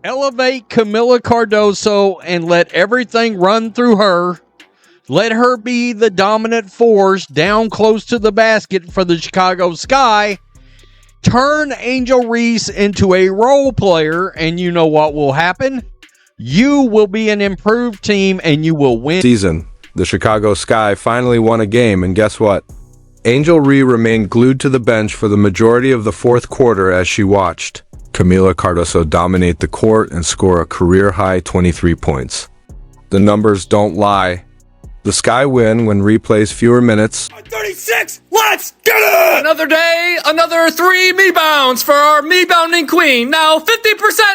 Elevate Kamilla Cardoso and let everything run through her. Let her be the dominant force down close to the basket for the Chicago Sky. Turn Angel Reese into a role player, and you know what will happen? You will be an improved team, and you will win. Season, the Chicago Sky finally won a game, and guess what? Angel Reese remained glued to the bench for the majority of the fourth quarter as she watched Kamilla Cardoso dominate the court and score a career-high 23 points. The numbers don't lie. The Sky win when Reese plays fewer minutes. 36, let's get it! Another day, another 3 me-bounds for our me-bounding queen. Now 50%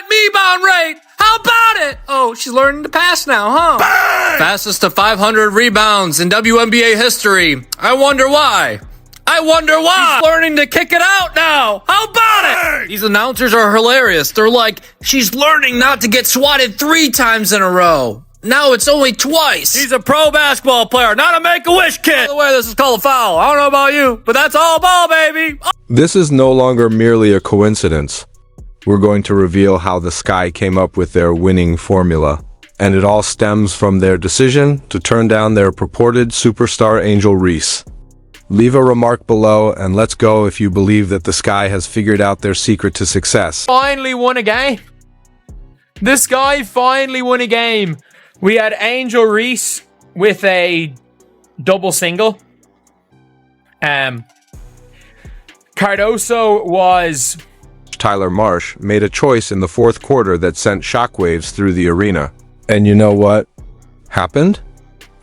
me-bound rate. How about it? Oh, she's learning to pass now, huh? Bang! Fastest to 500 rebounds in WNBA history. I wonder why. She's learning to kick it out now. How about it? These announcers are hilarious. They're like, she's learning not to get swatted 3 times in a row. Now it's only twice. He's a pro basketball player, not a Make-A-Wish kid. By the way, this is called a foul. I don't know about you, but that's all ball, baby. This is no longer merely a coincidence. We're going to reveal how the Sky came up with their winning formula, and it all stems from their decision to turn down their purported superstar Angel Reese. Leave a remark below and let's go if you believe that the Sky has figured out their secret to success. Finally won a game. This guy finally won a game. We had Angel Reese with a double single. Cardoso was... Tyler Marsh made a choice in the fourth quarter that sent shockwaves through the arena. And you know what happened?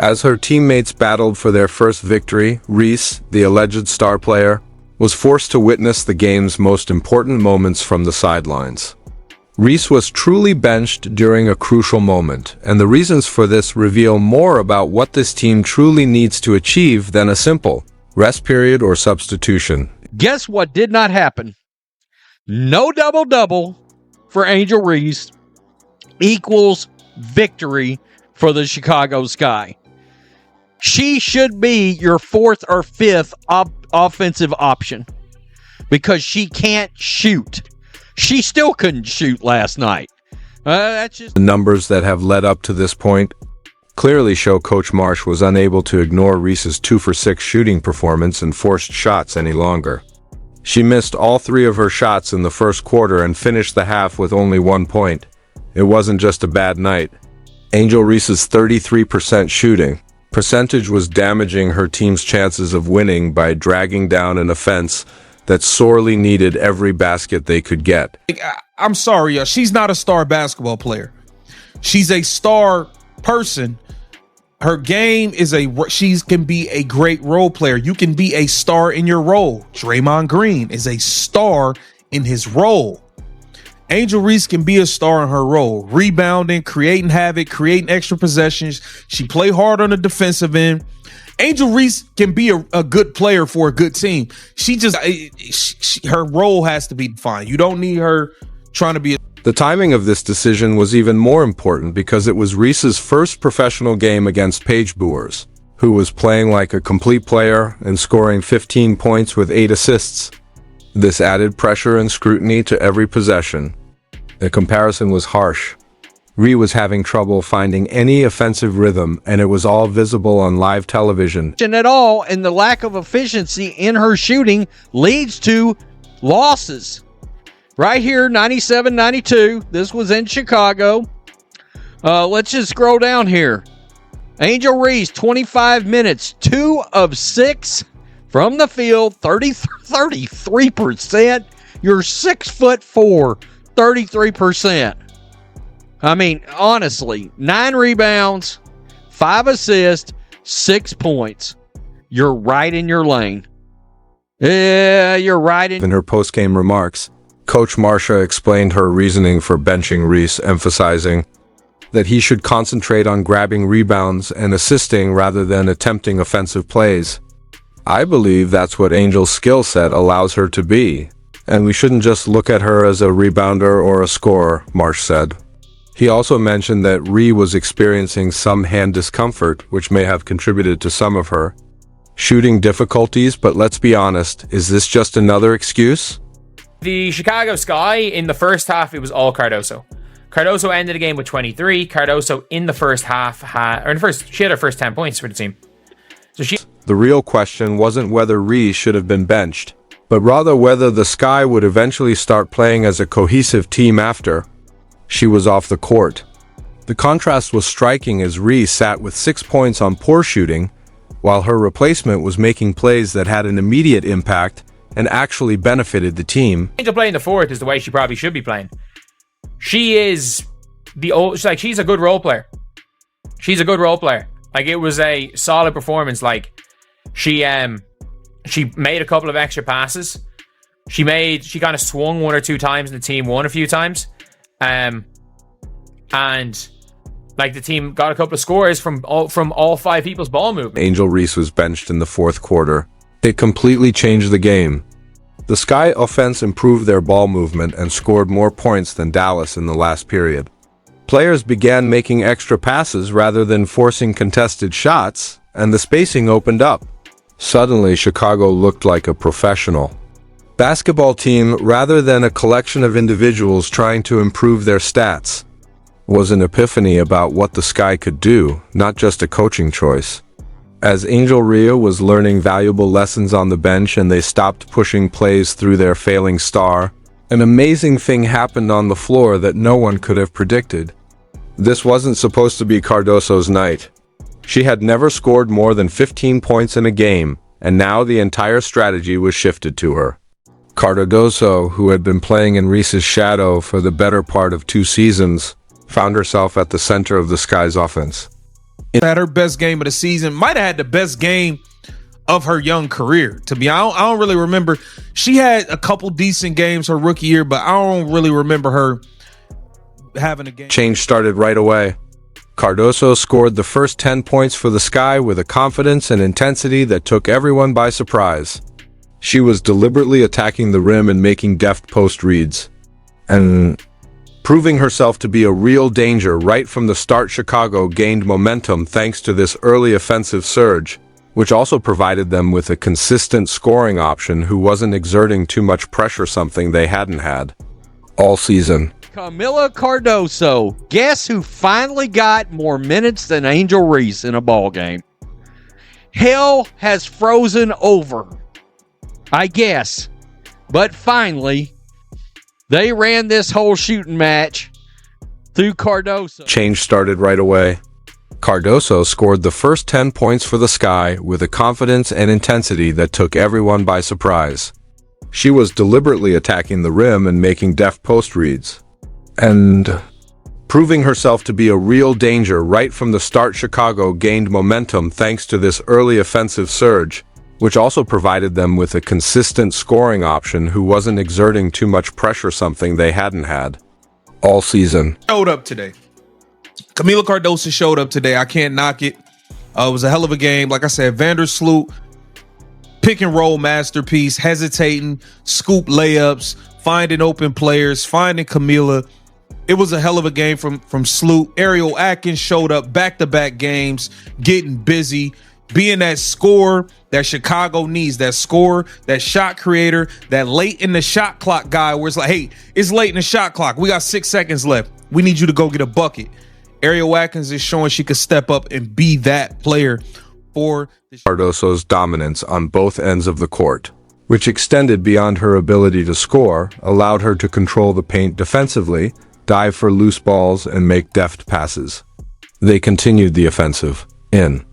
As her teammates battled for their first victory, Reese, the alleged star player, was forced to witness the game's most important moments from the sidelines. Reese was truly benched during a crucial moment, and the reasons for this reveal more about what this team truly needs to achieve than a simple rest period or substitution. Guess what did not happen? No double-double for Angel Reese equals victory for the Chicago Sky. She should be your 4th or 5th offensive option because she can't shoot. She still couldn't shoot last night. That's just... The numbers that have led up to this point clearly show Coach Marsh was unable to ignore Reese's 2-for-6 shooting performance and forced shots any longer. She missed all 3 of her shots in the first quarter and finished the half with only 1 point. It wasn't just a bad night. Angel Reese's 33% shooting percentage was damaging her team's chances of winning by dragging down an offense that sorely needed every basket they could get. I'm sorry, she's not a star basketball player. She's a star person. Her game is she can be a great role player. You can be a star in your role. Draymond Green is a star in his role. Angel Reese can be a star in her role, rebounding, creating havoc, creating extra possessions. She play hard on the defensive end. Angel Reese can be a good player for a good team. Her role has to be defined. You don't need her trying to be The timing of this decision was even more important because it was Reese's first professional game against Paige Boers, who was playing like a complete player and scoring 15 points with 8 assists. This added pressure and scrutiny to every possession. The comparison was harsh. Reese was having trouble finding any offensive rhythm, and it was all visible on live television. At all, and the lack of efficiency in her shooting leads to losses. Right here, 97-92. This was in Chicago. Let's just scroll down here. Angel Reese, 25 minutes, 2 of 6 from the field, 33%. You're 6'4", 33%. I mean, honestly, 9 rebounds, 5 assists, 6 points. You're right in your lane. Yeah, you're right in her post-game remarks, Coach Marsha explained her reasoning for benching Reese, emphasizing that he should concentrate on grabbing rebounds and assisting rather than attempting offensive plays. I believe that's what Angel's skill set allows her to be, and we shouldn't just look at her as a rebounder or a scorer, Marsh said. He also mentioned that Reese was experiencing some hand discomfort, which may have contributed to some of her shooting difficulties, but let's be honest, is this just another excuse? The Chicago Sky, in the first half, it was all Cardoso. Cardoso ended the game with 23. Cardoso in the first half she had her first 10 points for the team. The real question wasn't whether Reese should have been benched, but rather whether the Sky would eventually start playing as a cohesive team after she was off the court. The contrast was striking as Reese sat with 6 points on poor shooting, while her replacement was making plays that had an immediate impact and actually benefited the team. Angel playing the fourth is the way she probably should be playing. She is she's a good role player. She's a good role player. Like, it was a solid performance. Like, she made a couple of extra passes. She kind of swung one or two times and the team won a few times. And like, the team got a couple of scores from all five people's ball movement. Angel Reese was benched in the fourth quarter. It completely changed the game. The Sky offense improved their ball movement and scored more points than Dallas in the last period. Players began making extra passes rather than forcing contested shots, and the spacing opened up. Suddenly, Chicago looked like a professional basketball team rather than a collection of individuals trying to improve their stats. Was an epiphany about what the Sky could do, not just a coaching choice. As Angel Rhea was learning valuable lessons on the bench and they stopped pushing plays through their failing star, an amazing thing happened on the floor that no one could have predicted. This wasn't supposed to be Cardoso's night. She had never scored more than 15 points in a game, and now the entire strategy was shifted to her. Cardoso, who had been playing in Reese's shadow for the better part of 2 seasons, found herself at the center of the Sky's offense. Had her best game of the season, might have had the best game of her young career. To be honest, I don't really remember. She had a couple decent games her rookie year, but I don't really remember her having a game. Change started right away. Cardoso scored the first 10 points for the Sky with a confidence and intensity that took everyone by surprise. She was deliberately attacking the rim and making deft post reads, and proving herself to be a real danger right from the start. Chicago gained momentum thanks to this early offensive surge, which also provided them with a consistent scoring option who wasn't exerting too much pressure, something they hadn't had all season. Kamilla Cardoso. Guess who finally got more minutes than Angel Reese in a ball game? Hell has frozen over, I guess. But finally, they ran this whole shooting match through Cardoso. Change started right away. Cardoso scored the first 10 points for the Sky with a confidence and intensity that took everyone by surprise. She was deliberately attacking the rim and making deft post reads, and proving herself to be a real danger right from the start. Chicago gained momentum thanks to this early offensive surge, which also provided them with a consistent scoring option who wasn't exerting too much pressure, something they hadn't had all season. Showed up today. Kamilla Cardoso showed up today. I can't knock it. It was a hell of a game. Like I said, Vandersloot, pick and roll masterpiece, hesitating, scoop layups, finding open players, finding Kamilla. It was a hell of a game from Sloot. Ariel Atkins showed up back-to-back games, getting busy, being that scorer that Chicago needs, that scorer, that shot creator, that late in the shot clock guy where it's like, hey, it's late in the shot clock. We got 6 seconds left. We need you to go get a bucket. Ariel Atkins is showing she could step up and be that player for Cardoso's dominance on both ends of the court, which extended beyond her ability to score, allowed her to control the paint defensively, dive for loose balls, and make deft passes. They continued the offensive, in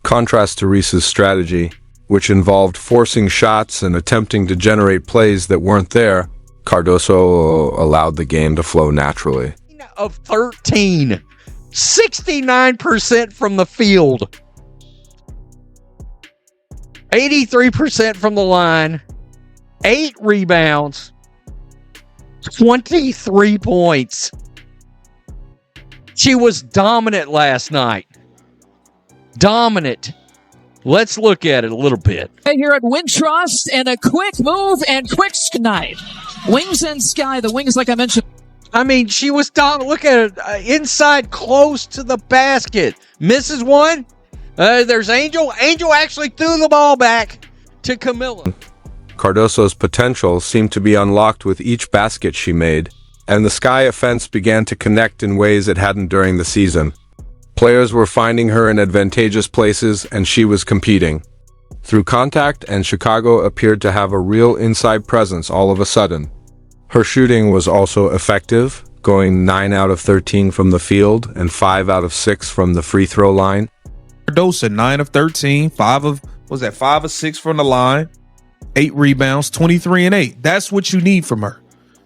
contrast to Reese's strategy, which involved forcing shots and attempting to generate plays that weren't there. Cardoso allowed the game to flow naturally. Of 13, 69% from the field, 83% from the line, 8 rebounds, 23 points. She was dominant last night. Dominant. Let's look at it a little bit. Here at Wintrust, and a quick move and quick night. Wings and Sky, the Wings, like I mentioned. I mean, she was dominant. Look at it. Inside, close to the basket. Misses one. There's Angel. Angel actually threw the ball back to Kamilla. Cardoso's potential seemed to be unlocked with each basket she made, and the Sky offense began to connect in ways it hadn't during the season. Players were finding her in advantageous places, and she was competing through contact, and Chicago appeared to have a real inside presence all of a sudden. Her shooting was also effective, going 9 out of 13 from the field and 5 out of 6 from the free throw line. Cardoso, 9 of 13, 5 of 6 from the line, 8 rebounds, 23 and 8. That's what you need from her.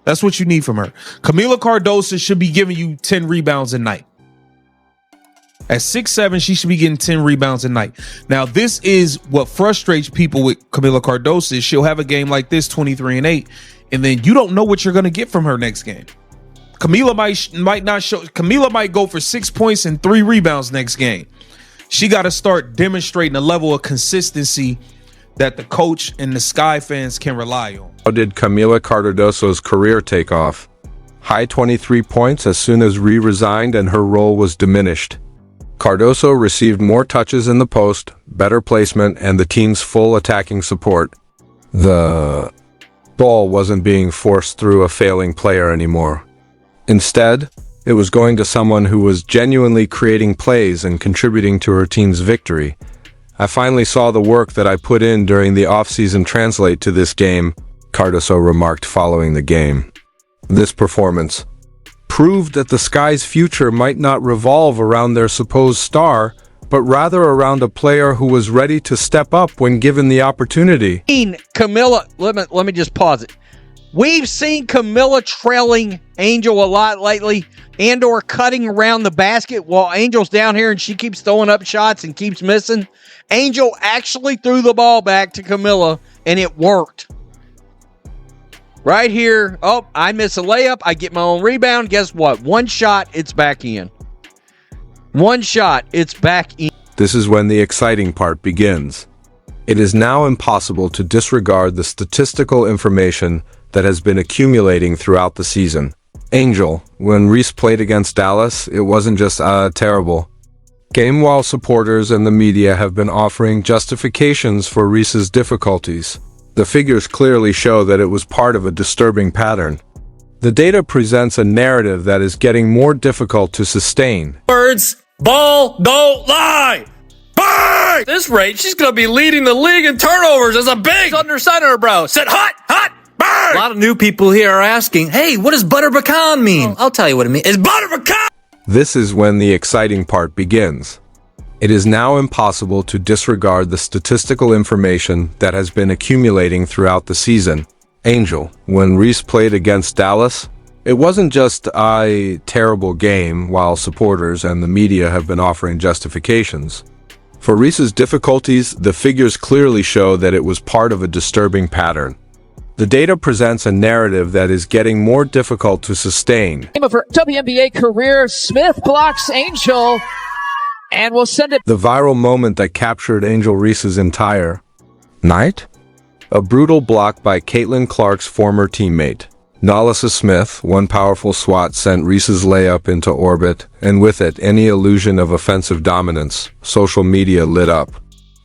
That's what you need from her. Kamilla Cardoso should be giving you 10 rebounds a night. At 6'7", she should be getting 10 rebounds a night. Now, this is what frustrates people with Kamilla Cardoso is she'll have a game like this, 23 and 8, and then you don't know what you're going to get from her next game. Kamilla might not show. Kamilla might go for 6 points and 3 rebounds next game. She got to start demonstrating a level of consistency that the coach and the Sky fans can rely on. How did Kamilla Cardoso's career take off? High 23 points as soon as Reese resigned and her role was diminished. Cardoso received more touches in the post, better placement, and the team's full attacking support. The ball wasn't being forced through a failing player anymore. Instead, it was going to someone who was genuinely creating plays and contributing to her team's victory. I finally saw the work that I put in during the offseason translate to this game, Cardoso remarked following the game. This performance proved that the Sky's future might not revolve around their supposed star, but rather around a player who was ready to step up when given the opportunity. Kamilla, let me just pause it. We've seen Kamilla trailing Angel a lot lately and/or cutting around the basket while Angel's down here and she keeps throwing up shots and keeps missing. Angel actually threw the ball back to Kamilla and it worked. Right here, oh, I miss a layup. I get my own rebound. Guess what? One shot, it's back in. One shot, it's back in. This is when the exciting part begins. It is now impossible to disregard the statistical information that has been accumulating throughout the season. Angel, when Reese played against Dallas, it wasn't just a terrible game, while supporters and the media have been offering justifications for Reese's difficulties. The figures clearly show that it was part of a disturbing pattern. The data presents a narrative that is getting more difficult to sustain. Words, ball, don't lie. Bang! At this rate, she's going to be leading the league in turnovers as a big under center, bro. Said hot, hot, bang! A lot of new people here are asking, hey, what does butter pecan mean? Well, I'll tell you what it means. It's butter pecan! This is when the exciting part begins. It is now impossible to disregard the statistical information that has been accumulating throughout the season. Angel, when Reese played against Dallas, it wasn't just a terrible game, while supporters and the media have been offering justifications. For Reese's difficulties, the figures clearly show that it was part of a disturbing pattern. The data presents a narrative that is getting more difficult to sustain. Of her WNBA career, Smith blocks Angel and will send it. The viral moment that captured Angel Reese's entire night? A brutal block by Caitlin Clark's former teammate. Nalissa Smith, one powerful swat sent Reese's layup into orbit, and with it, any illusion of offensive dominance. Social media lit up.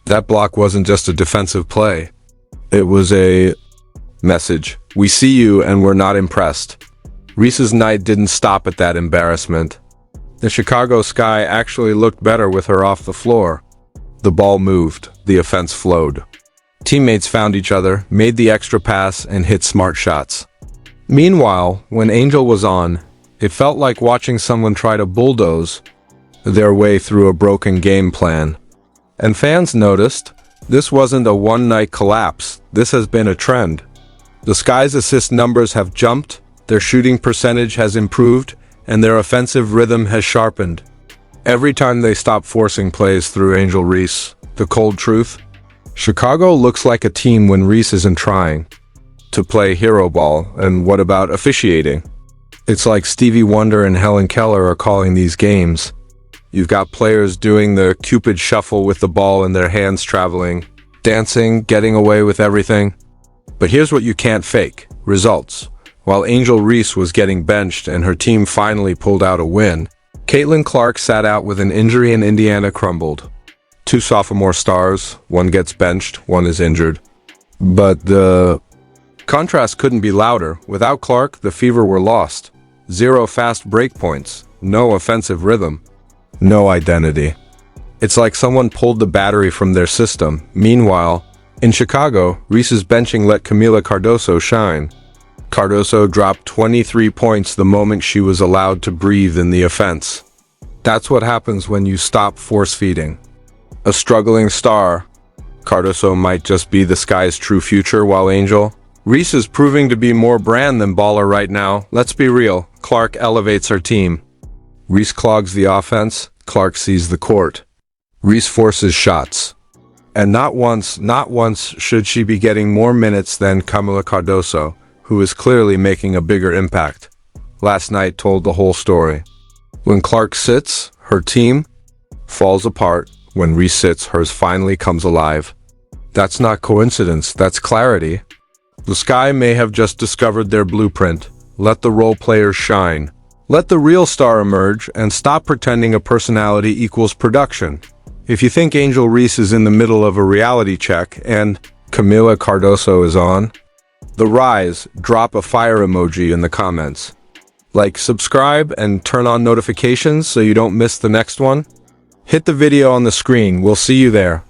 That block wasn't just a defensive play. It was a message. We see you and we're not impressed. Reese's night didn't stop at that embarrassment. The Chicago Sky actually looked better with her off the floor. The ball moved, the offense flowed. Teammates found each other, made the extra pass, and hit smart shots. Meanwhile, when Angel was on, it felt like watching someone try to bulldoze their way through a broken game plan. And fans noticed, this wasn't a one-night collapse, this has been a trend. The Sky's assist numbers have jumped, their shooting percentage has improved, and their offensive rhythm has sharpened. Every time they stop forcing plays through Angel Reese, the cold truth, Chicago looks like a team when Reese isn't trying to play hero ball. And what about officiating? It's like Stevie Wonder and Helen Keller are calling these games. You've got players doing the Cupid shuffle with the ball in their hands, traveling, dancing, getting away with everything. But here's what you can't fake: results. While Angel Reese was getting benched and her team finally pulled out a win, Caitlin Clark sat out with an injury and Indiana crumbled. 2 sophomore stars, one gets benched, one is injured. But the contrast couldn't be louder. Without Clark, the Fever were lost. zero fast break points, no offensive rhythm, no identity. It's like someone pulled the battery from their system. Meanwhile, in Chicago, Reese's benching let Kamilla Cardoso shine. Cardoso dropped 23 points the moment she was allowed to breathe in the offense. That's what happens when you stop force-feeding. A struggling star, Cardoso might just be the Sky's true future, while Angel, Reese is proving to be more brand than baller right now. Let's be real, Clark elevates her team. Reese clogs the offense, Clark sees the court. Reese forces shots. And not once should she be getting more minutes than Kamilla Cardoso, who is clearly making a bigger impact. Last night told the whole story. When Clark sits, her team falls apart. When Reese sits, hers finally comes alive. That's not coincidence, that's clarity. The Sky may have just discovered their blueprint. Let the role players shine. Let the real star emerge and stop pretending a personality equals production. If you think Angel Reese is in the middle of a reality check and Kamilla Cardoso is on, The Rise, drop a fire emoji in the comments. Like, subscribe, and turn on notifications so you don't miss the next one. Hit the video on the screen. We'll see you there.